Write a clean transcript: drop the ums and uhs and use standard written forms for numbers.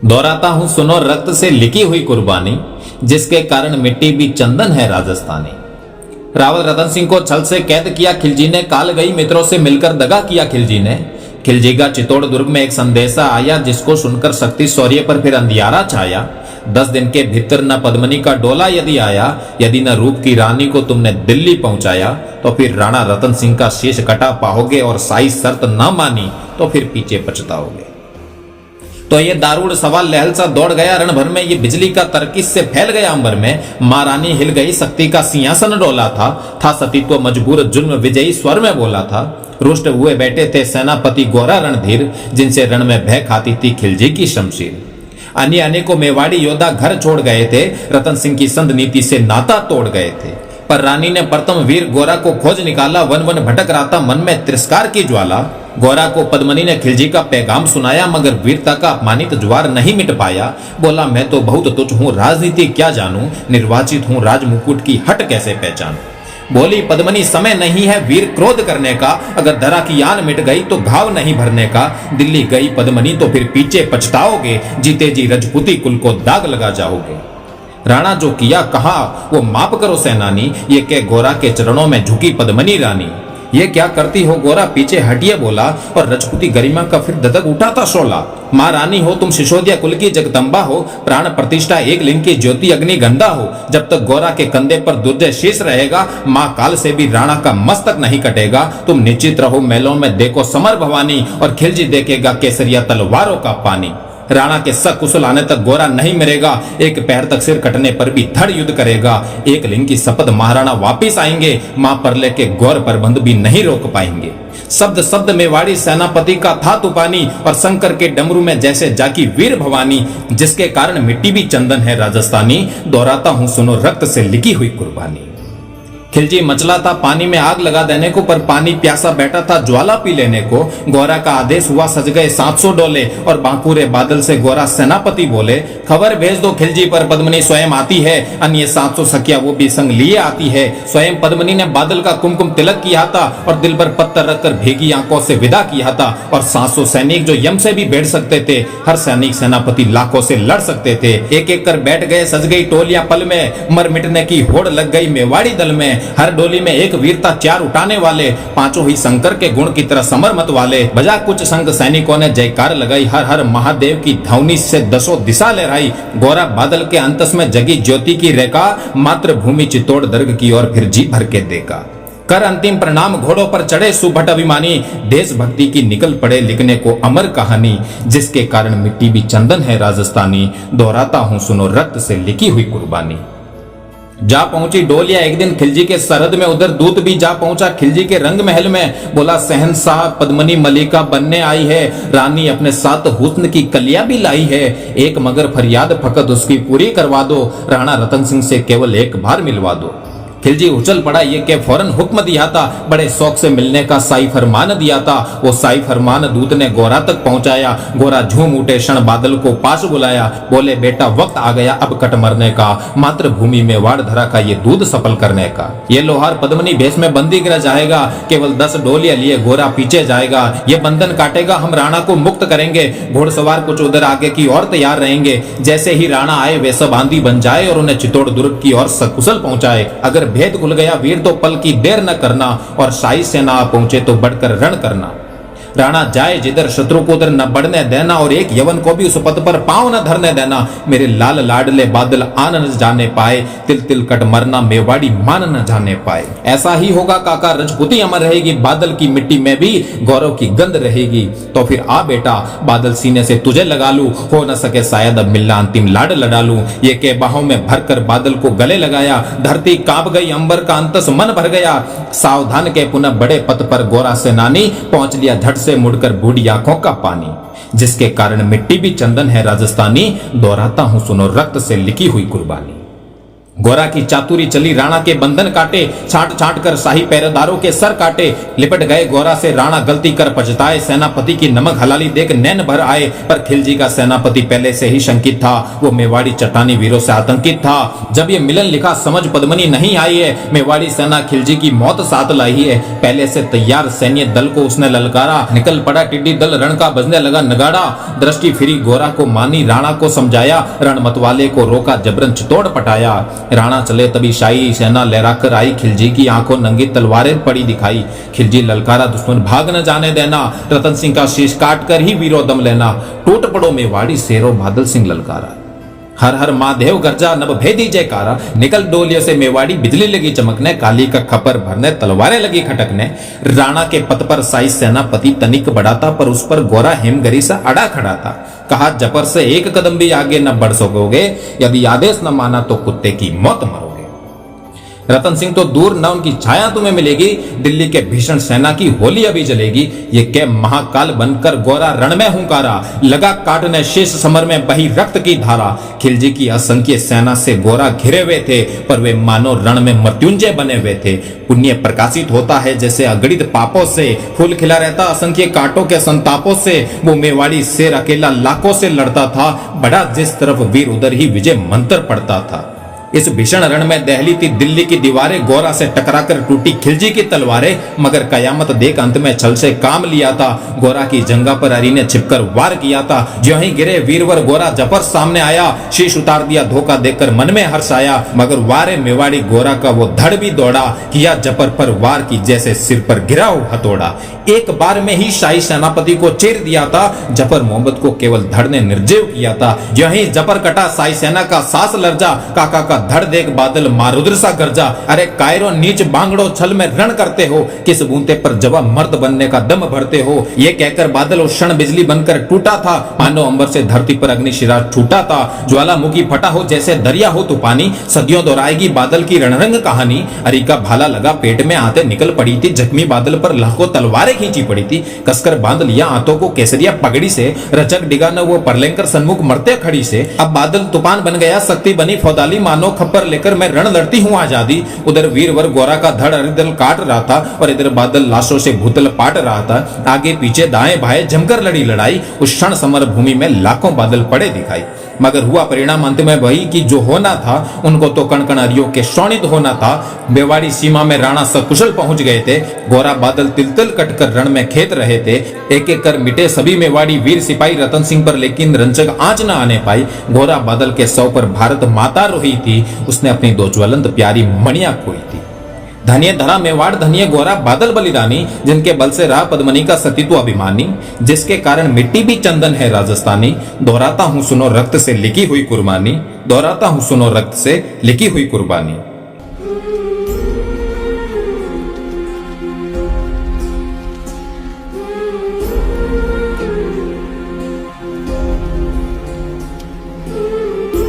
दोहराता हूं सुनो रक्त से लिखी हुई कुर्बानी, जिसके कारण मिट्टी भी चंदन है राजस्थानी। रावल रतन सिंह को छल से कैद किया खिलजी ने, काल गई मित्रों से मिलकर दगा किया खिलजी ने। खिलजी का चित्तौड़ दुर्ग में एक संदेशा आया, जिसको सुनकर शक्ति शौर्य पर फिर अंधियारा छाया। 10 दिन के भीतर न पद्मनी का डोला यदि आया, यदि न रूप की रानी को तुमने दिल्ली पहुंचाया, तो फिर राणा रतन सिंह का शीश कटा पाओगे, और साई शर्त न मानी तो फिर पीछे पछताओगे। तो ये दारूण सवाल लहल सा दौड़ गया रण भर में, ये बिजली का तरकीस से फैल गया अंबर में। महारानी हिल गई, शक्ति का सिंहासन डोला था सतीत्व मजबूर जुल्म विजयी स्वर में बोला था। रुष्ट हुए बैठे थे सेनापति गोरा रणधीर, जिनसे रण में भय खाती थी खिलजी की शमशीर। अन्य अनेकों मेवाड़ी योद्धा घर छोड़ गए थे, रतन सिंह की संध नीति से नाता तोड़ गए थे। पर रानी ने प्रथम वीर गोरा को खोज निकाला, वन वन भटक रहा था मन में तिरस्कार की ज्वाला। गोरा को पद्मनी ने खिलजी का पैगाम सुनाया, मगर वीरता का अपमानित ज्वार नहीं मिट पाया। बोला मैं तो बहुत तुच्छ हूँ, राजनीति क्या जानूं, निर्वाचित हूँ राजमुकुट की हट कैसे पहचानूं। बोली पद्मनी समय नहीं है वीर क्रोध करने का, अगर धरा की आन मिट गई तो घाव नहीं भरने का। दिल्ली गई पद्मनी तो फिर पीछे पछताओगे, जीते जी रजपूती कुल को दाग लगा जाओगे। राणा जो किया कहा वो माफ करो सेनानी, ये के गोरा के चरणों में झुकी पद्मनी रानी। ये क्या करती हो गोरा पीछे हटिए बोला, और रजपूती गरिमा का फिर ददक उठा था शोला। माँ रानी हो तुम सिसोदिया कुल की जगदम्बा हो, प्राण प्रतिष्ठा एक लिंग की ज्योति अग्नि गंधा हो। जब तक गोरा के कंधे पर दुर्जय शीश रहेगा, माँ काल से भी राणा का मस्तक नहीं कटेगा। तुम निश्चित रहो मेलों में देखो समर भवानी, और खिलजी देखेगा केसरिया तलवारों का पानी। राणा के सकुशल आने तक गोरा नहीं मरेगा, एक पैर तक सिर कटने पर भी धड़ युद्ध करेगा। एक लिंग की शपथ महाराणा वापिस आएंगे, मां परले के गौर प्रबंध भी नहीं रोक पाएंगे। शब्द शब्द मेवाड़ी सेनापति का था तूफानी, और शंकर के डमरू में जैसे जाकी वीर भवानी, जिसके कारण मिट्टी भी चंदन है राजस्थानी। दोहराता हूं सुनो रक्त से लिखी हुई कुर्बानी। खिलजी मचला था पानी में आग लगा देने को, पर पानी प्यासा बैठा था ज्वाला पी लेने को। गोरा का आदेश हुआ सज गए 700 डोले, और बांकुरे बादल से गोरा सेनापति बोले खबर भेज दो खिलजी पर पद्मनी स्वयं आती है। अन्य 700 सखिया वो भी संग लिए आती है। स्वयं पद्मनी ने बादल का कुमकुम तिलक किया था, और दिल पर पत्थर रखकर भीगी आंखों से विदा किया था। और 700 सैनिक जो यम से भी बैठ सकते थे, हर सैनिक सेनापति लाखों से लड़ सकते थे। एक एक कर बैठ गए सज गई टोलियां पल में, मर मिटने की होड़ लग गई मेवाड़ी दल में। हर डोली में एक वीरता चार उठाने वाले, पांचों ही शंकर के गुण की तरह समर मत वाले। बजा कुछ संग सैनिकों ने जयकार लगाई, हर हर महादेव की ध्वनि से दसों दिशा लहराई। गोरा बादल के अंतस में जगी ज्योति की रेखा, मातृभूमि चित्तौड़ दुर्ग की ओर फिर जी भर के देखा। कर अंतिम प्रणाम घोड़ों पर चढ़े सुभट अभिमानी, देशभक्ति की निकल पड़े लिखने को अमर कहानी, जिसके कारण मिट्टी भी चंदन है राजस्थानी। दोहराता हूं सुनो रक्त से लिखी हुई कुर्बानी। जा पहुंची डोलिया एक दिन खिलजी के सरहद में, उधर दूत भी जा पहुंचा खिलजी के रंग महल में। बोला शहंशाह पद्मनी मलिका बनने आई है, रानी अपने साथ हुस्न की कलिया भी लाई है। एक मगर फरियाद फकत उसकी पूरी करवा दो, राणा रतन सिंह से केवल एक बार मिलवा दो। खिलजी उछल पड़ा, ये के फौरन हुक्म दिया था, बड़े शौक से मिलने का साई फरमान दिया था। वो साई फरमान दूत ने गोरा तक पहुंचाया। गोरा झूम उठे क्षण बादल को पास बुलाया, बोले बेटा वक्त आ गया अब कट मरने का, मातृभूमि में वाड़ धरा का ये दूध सफल करने का। ये लोहार पद्मनी भेष में बंदी गिर जाएगा, केवल 10 डोलियां लिए गोरा पीछे जाएगा। ये बंधन काटेगा, हम राणा को मुक्त करेंगे। घोड़सवार कुछ उधर आगे की ओर तैयार रहेंगे, जैसे ही राणा आए वे सब आंधी बन जाए और उन्हें चित्तौड़ दुर्ग की ओर सकुशल पहुंचाए। अगर भेद खुल गया वीर तो पल की देर न करना, और शाही सेना पहुंचे तो बढ़कर रण करना। राणा जाए जिधर शत्रु को उधर न बढ़ने देना, और एक यवन को भी उस पद पर पांव न धरने देना। मेरे लाल लाडले बादल आन न जाने पाए, तिल तिल कट मरना मेवाड़ी मान न जाने पाए। ऐसा ही होगा काका, रजपूती अमर रहेगी, बादल की मिट्टी में भी गौरव की गंध रहेगी। तो फिर आ बेटा बादल सीने से तुझे लगा लूं, हो न सके शायद अब मिलना अंतिम लाड लड़ा लूं। ये के बाहों में भरकर बादल को गले लगाया, धरती कांप गई, अंबर का अंतस मन भर गया। सावधान के पुनः बड़े पथ पर गोरा सेनानी पहुंच लिया झट से मुड़कर बूढ़ी आंखों का पानी, जिसके कारण मिट्टी भी चंदन है राजस्थानी। दोहराता हूं सुनो रक्त से लिखी हुई कुर्बानी। गोरा की चातुरी चली, राणा के बंधन काटे, छांट छांट कर शाही पहरेदारों के सर काटे। लिपट गए गोरा से राणा, गलती कर पछताए, सेनापति की नमक हलाली देख नैन भर आए। पर खिलजी का सेनापति पहले से ही शंकित था, वो मेवाड़ी चट्टानी वीरों से आतंकित था। जब ये मिलन लिखा समझ पद्मनी नहीं आई है, मेवाड़ी सेना खिलजी की मौत साथ लाई है। पहले से तैयार सैन्य दल को उसने ललकारा, निकल पड़ा टिड्डी दल, रण का बजने लगा नगाड़ा। दृष्टि फिरी गोरा को मानी, राणा को समझाया, रण मतवाले को रोका, जबरन चितौड़ पटाया। राणा चले तभी शाही सेना लहराकर आई, खिलजी की आंखों नंगी तलवारें पड़ी दिखाई। खिलजी ललकारा, दुश्मन भाग न जाने देना, रतन सिंह का शीश काट कर ही वीरो दम लेना। टूट पड़ो मेवाड़ी शेरो, बादल सिंह ललकारा। हर हर महादेव गर्जा, नभ भेदी जयकारा। निकल डोलियों से मेवाड़ी, बिजली लगी चमकने, काली का खपर भरने, तलवारें लगी खटकने। राणा के पथ पर शाही सेनापति तनिक बढ़ाता, पर उस पर गोरा हिमगरी सा अड़ा खड़ा था। कहा, जपर से एक कदम भी आगे न बढ़ सकोगे, यदि आदेश न माना तो कुत्ते की मौत मरोगे। रतन सिंह तो दूर न उनकी छाया तुम्हें मिलेगी, दिल्ली के भीषण सेना की होली अभी जलेगी। ये क्या महाकाल बनकर गोरा रण में हुंकारा, लगा काटने शेष समर में बही रक्त की धारा। खिलजी की असंख्य सेना से गोरा घिरे हुए थे, पर वे मानो रण में मृत्युंजय बने हुए थे। पुण्य प्रकाशित होता है जैसे अगणित पापों से, फूल खिला रहता असंख्य कांटों के संतापों से। वो मेवाड़ी शेर अकेला लाखों से लड़ता था, बढ़ा जिस तरफ वीर उधर ही विजय मंत्र पड़ता था। इस भीषण रण में दहली थी दिल्ली की दीवारें, गोरा से टकराकर टूटी खिलजी की तलवारें। मगर कयामत देख अंत में छल से काम लिया था, गोरा की जंगा पर अरी ने छिपकर वार किया था। ज्यों ही गिरे वीरवर गोरा जपर सामने आया, शीश उतार दिया धोखा देकर मन में हर्ष आया। मगर वारे मेवाड़ी गोरा का वो धड़ भी दौड़ा, किया जपर पर वार की जैसे सिर पर गिरा हो हथौड़ा। एक बार में ही शाही सेनापति को चीर दिया था, जफर मोहम्मद को केवल धड़ ने निर्जीव किया था। ज्यों ही जफर कटा, शाही सेना का सांस लर्जा, काका का धड़ देख बादल मारुद्र सा गर्जा। अरे कायरो नीच बांगड़ो, छल में रण करते हो, किस बूंते पर जवाब मर्द बनने का दम भरते हो। ये कहकर बादल उस क्षण बिजली बनकर टूटा था, मानो अंबर से धरती पर अग्निशिरा छूटा था। ज्वालामुखी फटा हो जैसे दरिया हो तूफानी, सदियों दोहराएगी बादल की रणरंग कहानी। अरी का भाला लगा पेट में, आते निकल पड़ी थी, जख्मी बादल पर लाखों तलवारें खींची पड़ी थी। कसकर बांध लिया आंतों को केसरिया पगड़ी से, रचक डिगा न वो परलेंकर सन्मुख मरते खड़ी से। अब बादल तूफान बन गया, शक्ति बनी फौदाली, मानो खप्पर लेकर मैं रण लड़ती हूँ आजादी। उधर वीरवर गोरा का धड़ अरिदल काट रहा था, और इधर बादल लाशों से भूतल पाट रहा था। आगे पीछे दाएं बाएं जमकर लड़ी लड़ाई, उस क्षण समर भूमि में लाखों बादल पड़े दिखाई। मगर हुआ परिणाम अंत में वही कि जो होना था, उनको तो कण कण अरियों के शोणित होना था। मेवाड़ी सीमा में राणा सकुशल पहुंच गए थे, गोरा बादल तिल तिल कटकर रण में खेत रहे थे। एक एक कर मिटे सभी मेवाड़ी वीर सिपाही रतन सिंह पर, लेकिन रंजक आंच न आने पाई। गोरा बादल के सौ पर भारत माता रोई थी, उसने अपनी दो ज्वलंत प्यारी मणियां खोई थी। धन्य धरा मेवाड़, धन्य गोरा बादल बलिदानी, जिनके बल से रहा पद्मनी का सतीत्व अभिमानी, जिसके कारण मिट्टी भी चंदन है राजस्थानी। दोहराता हूं सुनो रक्त से लिखी हुई कुर्बानी, दोहराता हूं सुनो रक्त से लिखी हुई कुर्बानी।